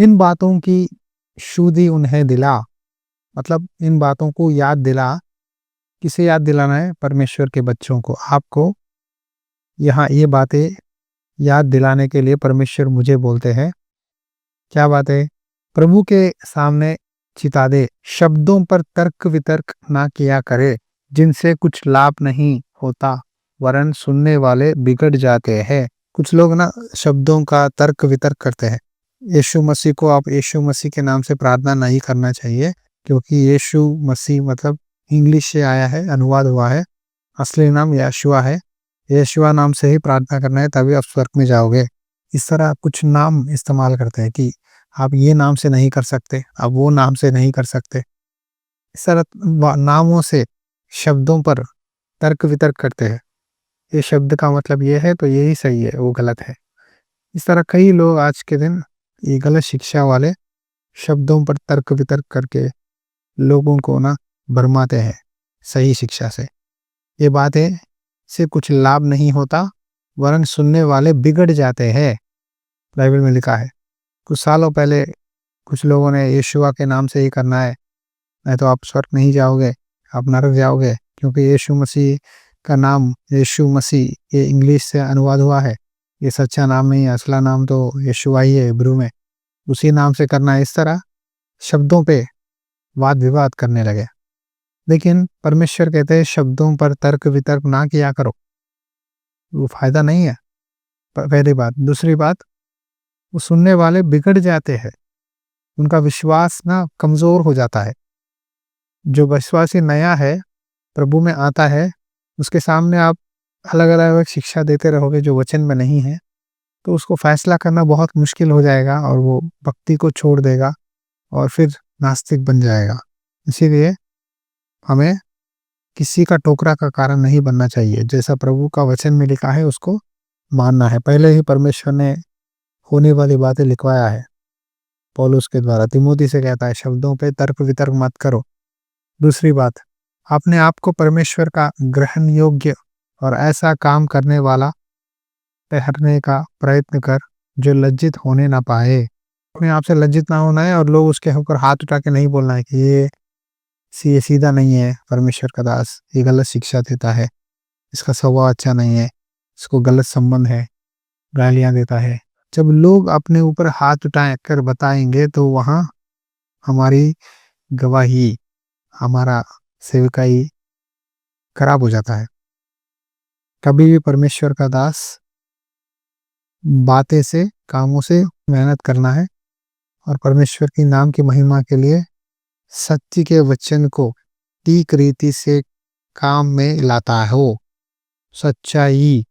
इन बातों की शुद्धि उन्हें दिला, मतलब इन बातों को याद दिला। किसे याद दिलाना है? परमेश्वर के बच्चों को, आपको। यहाँ ये बातें याद दिलाने के लिए परमेश्वर मुझे बोलते हैं। क्या बात है? प्रभु के सामने चिता दे, शब्दों पर तर्क वितर्क ना किया करे, जिनसे कुछ लाभ नहीं होता, वरन सुनने वाले बिगड़ जाते हैं। कुछ लोग ना शब्दों का तर्क वितर्क करते हैं। यीशु मसीह को आप यीशु मसीह के नाम से प्रार्थना नहीं करना चाहिए, क्योंकि यीशु मसीह मतलब इंग्लिश से आया है, अनुवाद हुआ है। असली नाम यशुआ है। यशुआ नाम से ही प्रार्थना करना है, तभी आप स्वर्ग में जाओगे। इस तरह कुछ नाम इस्तेमाल करते हैं कि आप ये नाम से नहीं कर सकते, आप वो नाम से नहीं कर सकते। इस तरह नामों से, शब्दों पर तर्क वितर्क करते हैं। ये शब्द का मतलब ये है तो यही सही है, वो गलत है। इस तरह कई लोग आज के दिन ये गलत शिक्षा वाले शब्दों पर तर्क वितर्क करके लोगों को ना भरमाते हैं सही शिक्षा से। ये बातें से कुछ लाभ नहीं होता, वरन सुनने वाले बिगड़ जाते हैं, बाइबल में लिखा है। कुछ सालों पहले कुछ लोगों ने यीशुआ के नाम से ही करना है, नहीं तो आप स्वर्ग नहीं जाओगे, आप नरक जाओगे, क्योंकि यीशु मसीह का नाम यीशु मसीह ये इंग्लिश से अनुवाद हुआ है। ये सच्चा नाम नहीं है, असला नाम तो यीशुआ ही है हिब्रू में। उसी नाम से करना है। इस तरह शब्दों पे वाद विवाद करने लगे। लेकिन परमेश्वर कहते हैं शब्दों पर तर्क वितर्क ना किया करो, वो फायदा नहीं है। पहली बात। दूसरी बात, वो सुनने वाले बिगड़ जाते हैं, उनका विश्वास ना कमजोर हो जाता है। जो विश्वासी नया है, प्रभु में आता है, उसके सामने आप अलग अलग शिक्षा देते रहोगे जो वचन में नहीं है, तो उसको फैसला करना बहुत मुश्किल हो जाएगा और वो भक्ति को छोड़ देगा और फिर नास्तिक बन जाएगा। इसीलिए हमें किसी का टोकरा का कारण नहीं बनना चाहिए। जैसा प्रभु का वचन में लिखा है उसको मानना है। पहले ही परमेश्वर ने होने वाली बातें लिखवाया है, पौलुस के द्वारा तिमोथी से कहता है शब्दों पे तर्क वितर्क मत करो। दूसरी बात, अपने आप को परमेश्वर का ग्रहण योग्य और ऐसा काम करने वाला ठहरने का प्रयत्न कर जो लज्जित होने ना पाए। अपने आप से लज्जित ना होना है और लोग उसके ऊपर हाथ उठा के नहीं बोलना है कि ये सीधा नहीं है, परमेश्वर का दास ये गलत शिक्षा देता है, इसका स्वभाव अच्छा नहीं है, इसको गलत संबंध है, गालियां देता है। जब लोग अपने ऊपर हाथ उठा कर बताएंगे तो वहां हमारी गवाही, हमारा सेवकाई खराब हो जाता है। कभी भी परमेश्वर का दास बातें से, कामों से मेहनत करना है और परमेश्वर की नाम की महिमा के लिए सत्य के वचन को ठीक रीति से काम में लाता हो। सच्चाई,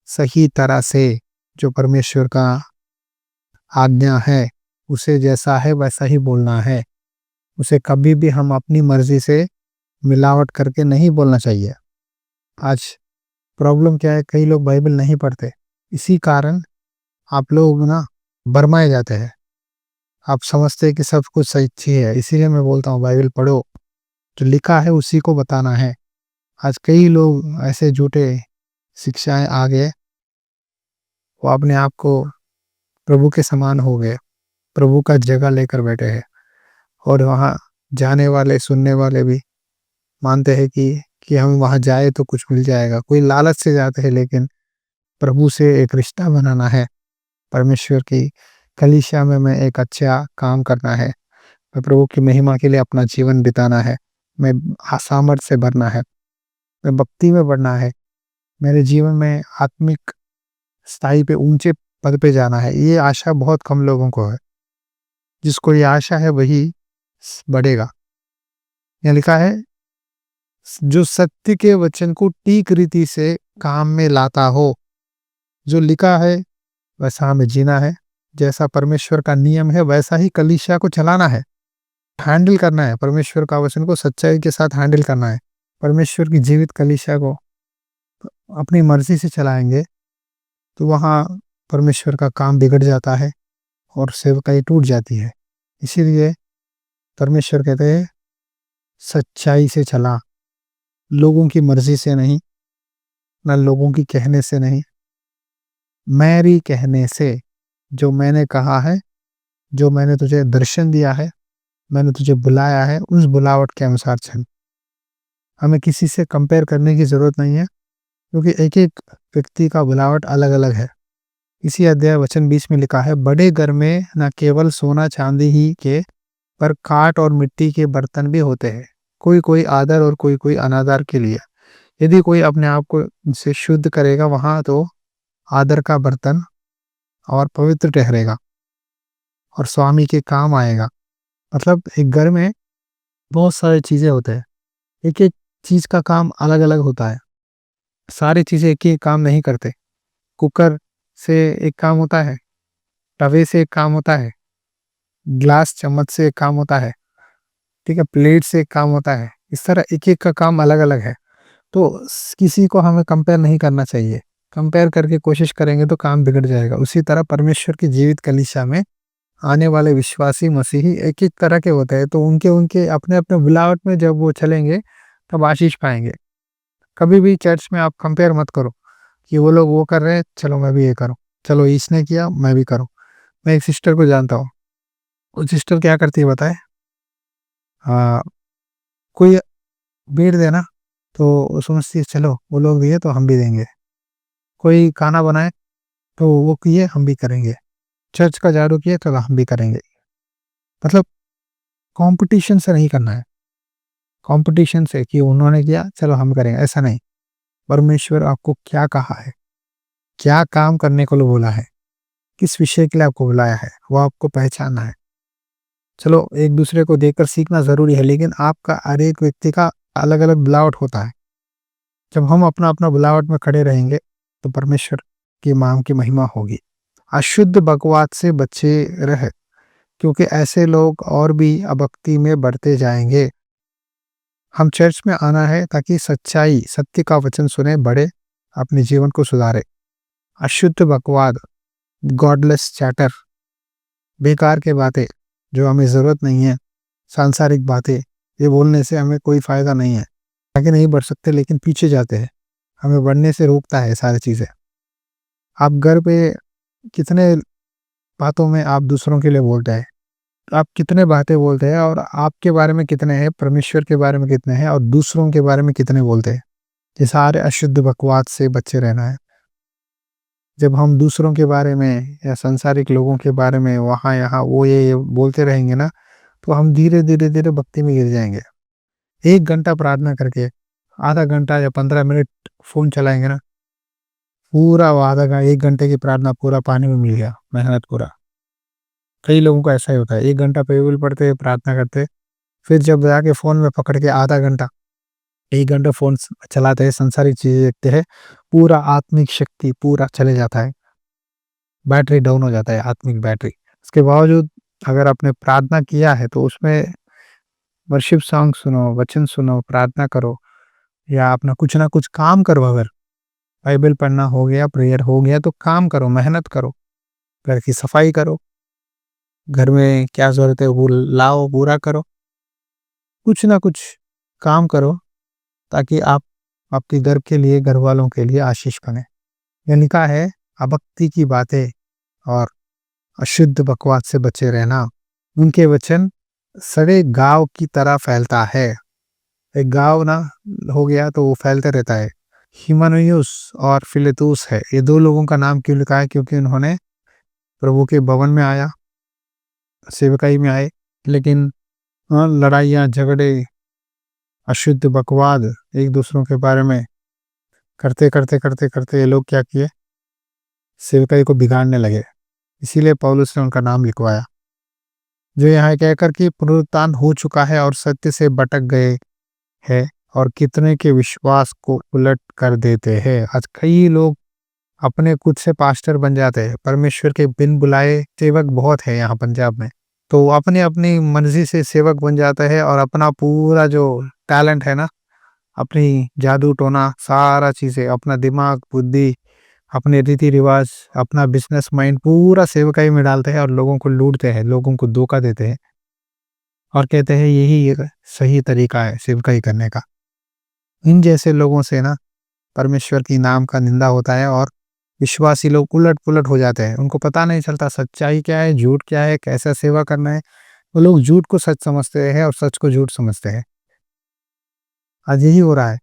सही तरह से जो परमेश्वर का आज्ञा है उसे जैसा है वैसा ही बोलना है। उसे कभी भी हम अपनी मर्जी से मिलावट करके नहीं बोलना चाहिए। आज प्रॉब्लम क्या है, कई लोग बाइबल नहीं पढ़ते, इसी कारण आप लोग ना भरमाए जाते हैं। आप समझते हैं कि सब कुछ सही है, इसीलिए मैं बोलता हूँ बाइबल पढ़ो, जो लिखा है उसी को बताना है। आज कई लोग ऐसे झूठे शिक्षाएं आ गए, वो अपने आप को प्रभु के समान हो गए, प्रभु का जगह लेकर बैठे हैं। और वहाँ जाने वाले, सुनने वाले भी मानते हैं कि हम वहाँ जाए तो कुछ मिल जाएगा। कोई लालच से जाते हैं, लेकिन प्रभु से एक रिश्ता बनाना है, परमेश्वर की कलीसिया में मैं एक अच्छा काम करना है, मैं प्रभु की महिमा के लिए अपना जीवन बिताना है, मैं सामर्थ्य से भरना है, मैं भक्ति में बढ़ना है, मेरे जीवन में आत्मिक स्थाई पे ऊंचे पद पे जाना है। ये आशा बहुत कम लोगों को है। जिसको ये आशा है वही बढ़ेगा। यहाँ लिखा है जो सत्य के वचन को ठीक रीति से काम में लाता हो। जो लिखा है वैसा हमें जीना है, जैसा परमेश्वर का नियम है वैसा ही कलीसिया को चलाना है, हैंडल करना है। परमेश्वर का वचन को सच्चाई के साथ हैंडल करना है। परमेश्वर की जीवित कलीसिया को अपनी मर्जी से चलाएंगे तो वहाँ परमेश्वर का काम बिगड़ जाता है और सेवकाई टूट जाती है। इसीलिए परमेश्वर कहते हैं सच्चाई से चला, लोगों की मर्जी से नहीं, न लोगों की कहने से नहीं, मेरी कहने से, जो मैंने कहा है जो मैंने तुझे दर्शन दिया है, मैंने तुझे बुलाया है, उस बुलावट के अनुसार चल। हमें किसी से कंपेयर करने की ज़रूरत नहीं है, क्योंकि एक-एक व्यक्ति का बुलावट अलग-अलग है। इसी अध्याय वचन 20 में लिखा है, बड़े घर में न केवल सोना चांदी ही के, पर काठ और मिट्टी के बर्तन भी होते हैं, कोई कोई आदर और कोई कोई अनादर के लिए। यदि कोई अपने आप को से शुद्ध करेगा, वहां तो आदर का बर्तन और पवित्र ठहरेगा और स्वामी के काम आएगा। मतलब एक घर में बहुत सारी चीजें होते हैं, एक एक चीज का काम अलग अलग होता है। सारी चीजें एक ही काम नहीं करते। कुकर से एक काम होता है, तवे से एक काम होता है, ग्लास चम्मच से एक काम होता है, ठीक है, प्लेट से एक काम होता है। इस तरह एक एक का काम अलग अलग है। तो किसी को हमें कंपेयर नहीं करना चाहिए। कंपेयर करके कोशिश करेंगे तो काम बिगड़ जाएगा। उसी तरह परमेश्वर की जीवित कलीसिया में आने वाले विश्वासी मसीही एक एक तरह के होते हैं, तो उनके उनके अपने अपने बुलावट में जब वो चलेंगे तब आशीष पाएंगे। कभी भी चर्च में आप कंपेयर मत करो कि वो लोग वो कर रहे हैं, चलो मैं भी ये करूँ, चलो इसने किया मैं भी करूँ। मैं एक सिस्टर को जानता हूँ, वो सिस्टर क्या करती है बताए। हाँ, कोई भीड़ देना तो वो समझती है चलो वो लोग दिए तो हम भी देंगे। कोई खाना बनाए तो वो किए हम भी करेंगे। चर्च का झाड़ू किए तो हम भी करेंगे। मतलब कंपटीशन से नहीं करना है, कंपटीशन से कि उन्होंने किया चलो हम करेंगे, ऐसा नहीं। परमेश्वर आपको क्या कहा है, क्या काम करने को बोला है, किस विषय के लिए आपको बुलाया है, वो आपको पहचानना है। चलो एक दूसरे को देखकर सीखना जरूरी है, लेकिन आपका हर एक व्यक्ति का अलग अलग बुलावट होता है। जब हम अपना अपना बुलावट में खड़े रहेंगे तो परमेश्वर की नाम की महिमा होगी। अशुद्ध बकवाद से बचे रहे, क्योंकि ऐसे लोग और भी अभक्ति में बढ़ते जाएंगे। हम चर्च में आना है ताकि सच्चाई सत्य का वचन सुने, बढ़े, अपने जीवन को सुधारे। अशुद्ध बकवाद, गॉडलेस चैटर, बेकार के बातें जो हमें जरूरत नहीं है, सांसारिक बातें, ये बोलने से हमें कोई फायदा नहीं है। आगे नहीं बढ़ सकते लेकिन पीछे जाते हैं, हमें बढ़ने से रोकता है सारी चीजें। आप घर पे कितने बातों में आप दूसरों के लिए बोलते हैं, आप कितने बातें बोलते हैं, और आपके बारे में कितने हैं, परमेश्वर के बारे में कितने हैं, और दूसरों के बारे में कितने बोलते हैं। ये सारे अशुद्ध बकवाद से बचे रहना है। जब हम दूसरों के बारे में या संसारिक लोगों के बारे में वहाँ यहाँ वो ये बोलते रहेंगे ना, तो हम धीरे धीरे धीरे भक्ति में गिर जाएंगे। 1 घंटा प्रार्थना करके आधा घंटा या 15 मिनट फोन चलाएंगे ना, पूरा वो आधा घंटा 1 घंटे की प्रार्थना पूरा पानी में मिल गया, मेहनत पूरा। कई लोगों को ऐसा ही होता है, 1 घंटा बाइबल पढ़ते प्रार्थना करते, फिर जब जाके फोन में पकड़ के आधा घंटा 1 घंटा फोन चलाते हैं, संसारिक चीजें देखते हैं, पूरा आत्मिक शक्ति पूरा चले जाता है, बैटरी डाउन हो जाता है, आत्मिक बैटरी। उसके बावजूद अगर आपने प्रार्थना किया है तो उसमें वर्शिप सॉन्ग सुनो, वचन सुनो, प्रार्थना करो, या अपना कुछ ना कुछ काम करो। अगर बाइबल पढ़ना हो गया, प्रेयर हो गया, तो काम करो, मेहनत करो, घर की सफाई करो, घर में क्या जरूरत है वो लाओ, पूरा करो, कुछ ना कुछ काम करो, ताकि आप आपके घर के लिए, घर वालों के लिए आशीष बने। यह लिखा है, अभक्ति की बातें और अशुद्ध बकवास से बचे रहना, उनके वचन सड़े गाँव की तरह फैलता है। एक गाँव ना हो गया तो वो फैलते रहता है। हिमनयुस और फिलेतुस है, ये दो लोगों का नाम क्यों लिखा है, क्योंकि उन्होंने प्रभु के भवन में आया, सेवकाई में आए, लेकिन लड़ाइयाँ झगड़े, अशुद्ध बकवाद एक दूसरों के बारे में करते करते करते करते ये लोग क्या किए, सेवकाई को बिगाड़ने लगे। इसीलिए पौलुस ने उनका नाम लिखवाया। जो यहाँ कहकर कि पुनरुत्थान हो चुका है और सत्य से भटक गए हैं, और कितने के विश्वास को उलट कर देते हैं। आज कई लोग अपने खुद से पास्टर बन जाते हैं, परमेश्वर के बिन बुलाए सेवक बहुत है यहाँ पंजाब में, तो अपनी अपनी मर्जी से सेवक बन जाता है, और अपना पूरा जो टैलेंट है ना, अपनी जादू टोना, सारा चीजें, अपना दिमाग बुद्धि, अपने रीति रिवाज, अपना बिजनेस माइंड पूरा सेवकाई में डालते हैं, और लोगों को लूटते हैं, लोगों को धोखा देते हैं, और कहते हैं यही एक सही तरीका है सेवकाई करने का। इन जैसे लोगों से ना परमेश्वर की नाम का निंदा होता है, और विश्वासी लोग उलट-पुलट हो जाते हैं। उनको पता नहीं चलता सच्चाई क्या है, झूठ क्या है, कैसा सेवा करना है। वो लोग झूठ को सच समझते हैं और सच को झूठ समझते हैं। आज यही हो रहा है।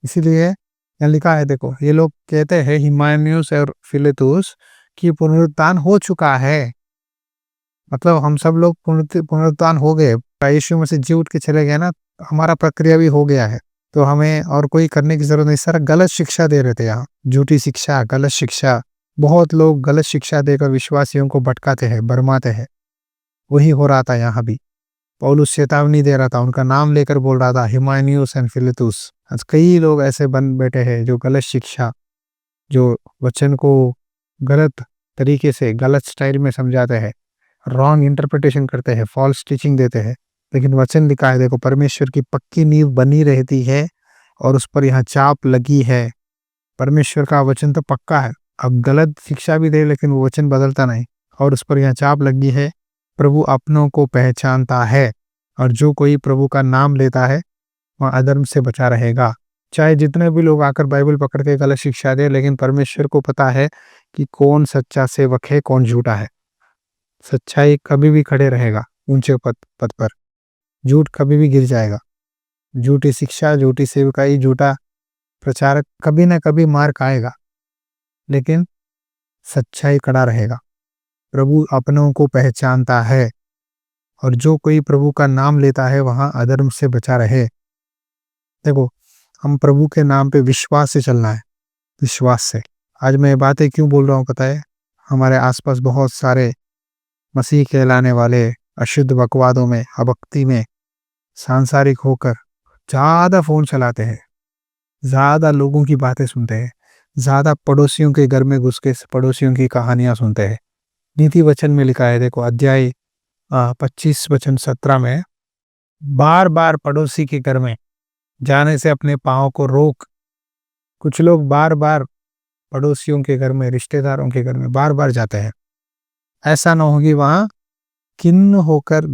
इसीलिए यहाँ लिखा है, देखो ये लोग कहते हैं हिमानियुस और फिलेतुस कि पुनरुत्थान हो चुका है। मतलब हम सब लोग पुनरुत्थान हो गए, यीशु मसीह जी उठ के चले गए ना, हमारा प्रक्रिया भी हो गया है। तो हमें और कोई करने की जरूरत नहीं। सारा गलत शिक्षा दे रहे थे यहाँ, झूठी शिक्षा, गलत शिक्षा। बहुत लोग गलत शिक्षा देकर विश्वासियों को भटकाते हैं, भरमाते हैं। वही हो रहा था यहाँ भी। पौलुस चेतावनी दे रहा था, उनका नाम लेकर बोल रहा था, हिमानियुस एंड फिलेतुस। आज कई लोग ऐसे बन बैठे हैं जो गलत शिक्षा, जो वचन को गलत तरीके से, गलत स्टाइल में समझाते हैं, रॉन्ग इंटरप्रिटेशन करते हैं, फॉल्स टीचिंग देते हैं। लेकिन वचन लिखा है, देखो परमेश्वर की पक्की नींव बनी रहती है और उस पर यहाँ चाप लगी है। परमेश्वर का वचन तो पक्का है। अब गलत शिक्षा भी दे लेकिन वो वचन बदलता नहीं, और उस पर यहाँ चाप लगी है। प्रभु अपनों को पहचानता है और जो कोई प्रभु का नाम लेता है वह अधर्म से बचा रहेगा। चाहे जितने भी लोग आकर बाइबल पकड़ के गलत शिक्षा दे, लेकिन परमेश्वर को पता है कि कौन सच्चा सेवक है, कौन झूठा है। सच्चाई कभी भी खड़े रहेगा ऊंचे पद पर, झूठ कभी भी गिर जाएगा। झूठी शिक्षा, झूठी सेवकाई, झूठा प्रचारक कभी ना कभी मार खाएगा, लेकिन सच्चाई खड़ा रहेगा। प्रभु अपनों को पहचानता है और जो कोई प्रभु का नाम लेता है वहां अधर्म से बचा रहे। देखो हम प्रभु के नाम पे विश्वास से चलना है, विश्वास से। आज मैं ये बातें क्यों बोल रहा हूँ पता है? हमारे आसपास बहुत सारे मसीह कहलाने वाले अशुद्ध बकवादों में, अभक्ति में, सांसारिक होकर ज्यादा फोन चलाते हैं, ज्यादा लोगों की बातें सुनते हैं, ज्यादा पड़ोसियों के घर में घुस के पड़ोसियों की कहानियां सुनते हैं। नीति वचन में लिखा है, देखो अध्याय 25 वचन 17 में, बार बार पड़ोसी के घर में जाने से अपने पाँव को रोक। कुछ लोग बार बार पड़ोसियों के घर में, रिश्तेदारों के घर में बार बार जाते हैं। ऐसा ना हो कि वहां खिन्न होकर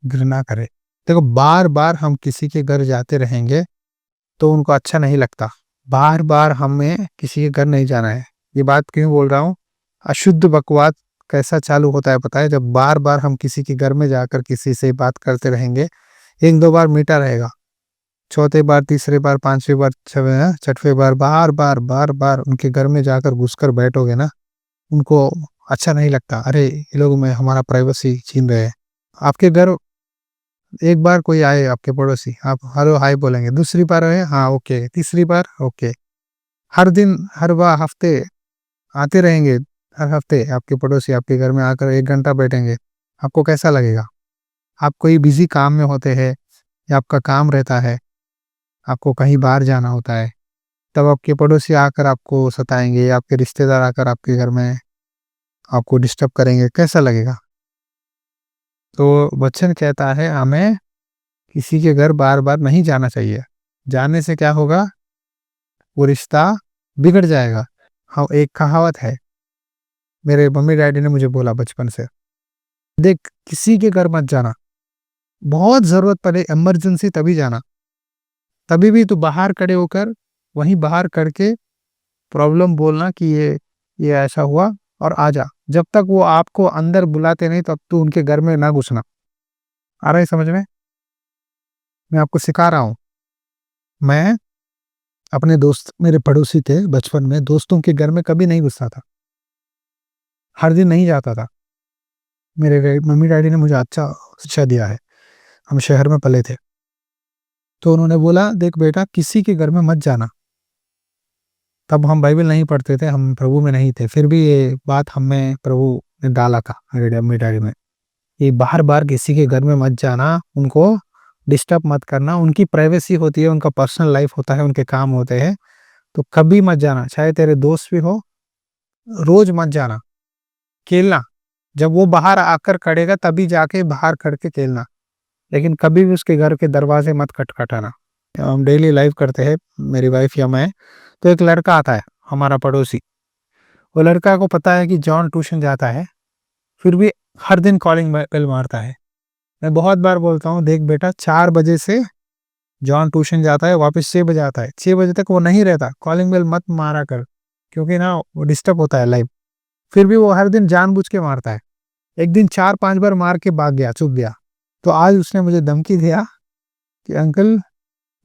घृणा करे। देखो बार बार हम किसी के घर जाते रहेंगे तो उनको अच्छा नहीं लगता। बार बार हमें किसी के घर नहीं जाना है। ये बात क्यों बोल रहा हूँ? अशुद्ध बकवाद कैसा चालू होता है पता है? जब बार बार हम किसी के घर में जाकर किसी से बात करते रहेंगे, एक दो बार मीठा रहेगा, चौथे बार, तीसरे बार, पांचवी बार, छठवें बार, बार बार बार बार उनके घर में जाकर घुसकर बैठोगे ना, उनको अच्छा नहीं लगता। अरे ये लोग में हमारा प्राइवेसी छीन रहे हैं। आपके घर एक बार कोई आए आपके पड़ोसी, आप हेलो हाय बोलेंगे, दूसरी बार है हाँ ओके, तीसरी बार ओके। हर दिन, हर बार, हफ्ते आते रहेंगे, हर हफ्ते आपके पड़ोसी आपके घर में आकर 1 घंटा बैठेंगे, आपको कैसा लगेगा? आप कोई बिजी काम में होते हैं या आपका काम रहता है, आपको कहीं बाहर जाना होता है, तब आपके पड़ोसी आकर आपको सताएंगे या आपके रिश्तेदार आकर आपके घर में आपको डिस्टर्ब करेंगे, कैसा लगेगा? तो वचन कहता है हमें किसी के घर बार बार नहीं जाना चाहिए। जाने से क्या होगा? वो रिश्ता बिगड़ जाएगा। हाँ, एक कहावत है, मेरे मम्मी डैडी ने मुझे बोला बचपन से, देख किसी के घर मत जाना, बहुत जरूरत पड़े, इमरजेंसी तभी जाना। तभी भी तू बाहर खड़े होकर, वहीं बाहर करके प्रॉब्लम बोलना कि ये ऐसा हुआ और आ जा। जब तक वो आपको अंदर बुलाते नहीं तब तू उनके घर में ना घुसना। आ रहा है समझ में? मैं आपको सिखा रहा हूँ। मैं अपने दोस्त, मेरे पड़ोसी थे बचपन में, दोस्तों के घर में कभी नहीं घुसता था, हर दिन नहीं जाता था। मेरे मम्मी डैडी ने मुझे अच्छा शिक्षा दिया है, हम शहर में पले थे, तो उन्होंने बोला देख बेटा किसी के घर में मत जाना। तब हम बाइबल नहीं पढ़ते थे, हम प्रभु में नहीं थे, फिर भी ये बात हमें प्रभु ने डाला था मेरे मम्मी डैडी में, ये बार बार किसी के घर में मत जाना, उनको डिस्टर्ब मत करना, उनकी प्राइवेसी होती है, उनका पर्सनल लाइफ होता है, उनके काम होते हैं, तो कभी मत जाना। चाहे तेरे दोस्त भी हो, रोज मत जाना। खेलना, जब वो बाहर आकर खड़ेगा तभी जाके बाहर खड़ के खेलना, लेकिन कभी भी उसके घर के दरवाजे मत खटखटाना। हम डेली लाइफ करते हैं, मेरी वाइफ या मैं, तो एक लड़का आता है हमारा पड़ोसी। वो लड़का को पता है कि जॉन ट्यूशन जाता है, फिर भी हर दिन कॉलिंग बेल मारता है। मैं बहुत बार बोलता हूँ देख बेटा 4 बजे से जॉन ट्यूशन जाता है, वापस 6 बजे आता है, 6 बजे तक वो नहीं रहता, कॉलिंग बेल मत मारा कर। क्योंकि ना वो डिस्टर्ब होता है लाइफ। फिर भी वो हर दिन जानबूझ के मारता है। एक दिन 4-5 बार मार के भाग गया, चुप गया। तो आज उसने मुझे धमकी दिया कि अंकल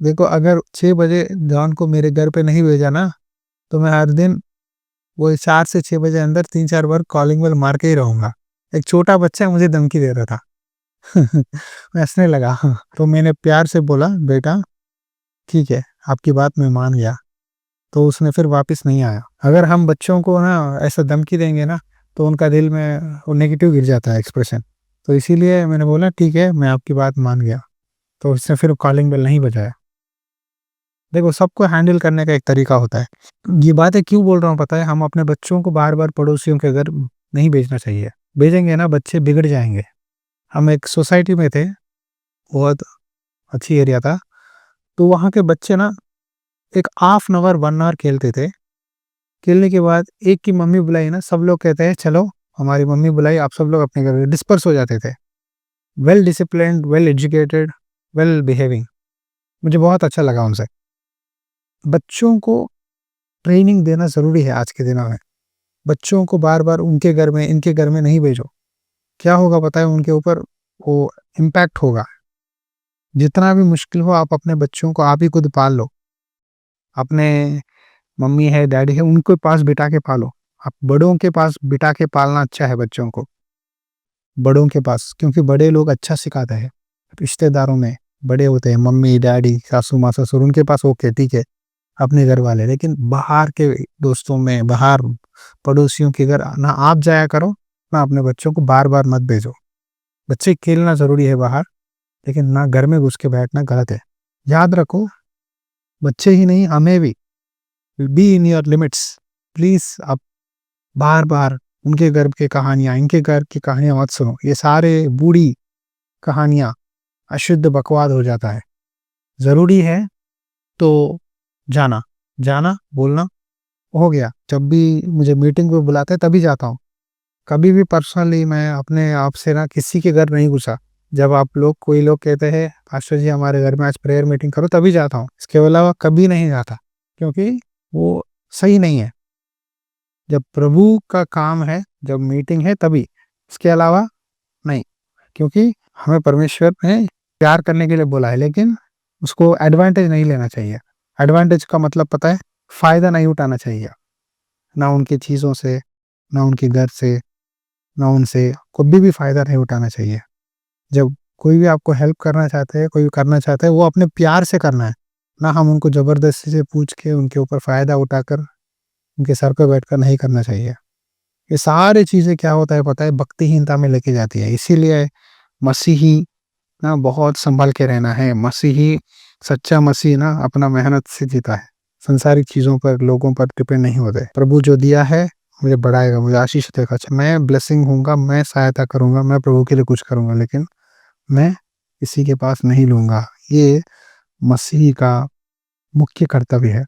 देखो, अगर 6 बजे जॉन को मेरे घर पे नहीं भेजा ना, तो मैं हर दिन वो 4 से 6 बजे अंदर 3-4 बार कॉलिंग बेल मार के ही रहूँगा। एक छोटा बच्चा मुझे धमकी दे रहा था। मैं हँसने लगा। तो मैंने प्यार से बोला, बेटा ठीक है, आपकी बात मैं मान गया। तो उसने फिर वापस नहीं आया। अगर हम बच्चों को ना ऐसा धमकी देंगे ना, तो उनका दिल में वो नेगेटिव गिर जाता है एक्सप्रेशन। तो इसीलिए मैंने बोला ठीक है, मैं आपकी बात मान गया। तो उसने फिर कॉलिंग बेल नहीं बजाया। देखो, सबको हैंडल करने का एक तरीका होता है। ये बातें क्यों बोल रहा हूँ पता है? हम अपने बच्चों को बार-बार पड़ोसियों के घर नहीं भेजना चाहिए। भेजेंगे ना, बच्चे बिगड़ जाएँगे। हम एक सोसाइटी में थे, बहुत अच्छी एरिया था। तो वहाँ के बच्चे ना एक हाफ एन आवर, 1 आवर खेलते थे। खेलने के बाद एक की मम्मी बुलाई ना, सब लोग कहते हैं चलो हमारी मम्मी बुलाई, आप सब लोग अपने घर डिस्पर्स हो जाते थे। Well disciplined, well educated, well behaving. मुझे बहुत अच्छा लगा उनसे। बच्चों को ट्रेनिंग देना ज़रूरी है आज के दिनों में। बच्चों को बार-बार उनके घर में, इनके घर में नहीं भेजो। क्या होगा पता है? उनके ऊपर वो इम्पैक्ट होगा। जितना भी मुश्किल हो, आप अपने बच्चों को आप ही खुद पाल लो। अपने मम्मी है, डैडी है, उनको पास बिठा के पालो। आप बड़ों के पास बिठा के पालना अच्छा है बच्चों को। बड़ों के पास, क्योंकि बड़े लोग अच्छा सिखाते हैं। रिश्तेदारों में बड़े होते हैं, मम्मी, डैडी, सासू माँ, ससुर, उनके पास ओके ठीक है, अपने घर वाले। लेकिन बाहर के दोस्तों में, बाहर पड़ोसियों के घर ना आप जाया करो, ना अपने बच्चों को बार-बार मत भेजो। बच्चे खेलना ज़रूरी है बाहर, लेकिन ना घर में घुस के बैठना गलत है। याद रखो, बच्चे ही नहीं, हमें भी, be in your limits. Please आप बार-बार उनके घर की कहानियाँ, इनके घर की कहानियाँ मत सुनो। ये सारे बूढ़ी कहानियाँ, अशुद्ध बकवास हो जाता है। ज़रूरी है तो जाना, जाना, बोलना, हो गया। जब भी मुझे मीटिंग पे बुलाते हैं तभी जाता हूँ। कभी भी पर्सनली मैं अपने आप से ना किसी के घर नहीं घुसा। जब आप लोग, कोई लोग कहते हैं पास्टर जी हमारे घर में आज प्रेयर मीटिंग करो, तभी जाता हूँ। इसके अलावा कभी नहीं जाता, क्योंकि वो सही नहीं है। जब प्रभु का काम है, जब मीटिंग है तभी, इसके अलावा नहीं। क्योंकि हमें परमेश्वर ने प्यार करने के लिए बोला है, लेकिन उसको एडवांटेज नहीं लेना चाहिए। एडवांटेज का मतलब पता है? फ़ायदा नहीं उठाना चाहिए। ना उनकी चीज़ों से, ना उनके घर से, ना उनसे कभी भी फ़ायदा नहीं उठाना चाहिए। जब कोई भी आपको हेल्प करना चाहते हैं, कोई करना चाहता है, वो अपने प्यार से करना है। ना हम उनको ज़बरदस्ती से पूछ के उनके ऊपर फ़ायदा उठाकर, उनके सर पे बैठकर नहीं करना चाहिए। ये सारी चीज़ें क्या होता है पता है? भक्तिहीनता में लेके जाती है। इसीलिए मसीही ना बहुत सँभल के रहना है। मसीही, सच्चा मसीह ना अपना मेहनत से जीता है। संसारिक चीज़ों पर, लोगों पर डिपेंड नहीं होते। प्रभु जो दिया है मुझे बढ़ाएगा, मुझे आशीष देगा। अच्छा, मैं ब्लेसिंग हूँगा, मैं सहायता करूँगा, मैं प्रभु के लिए कुछ करूँगा, लेकिन मैं किसी के पास नहीं लूँगा। ये मसीह का मुख्य कर्तव्य है।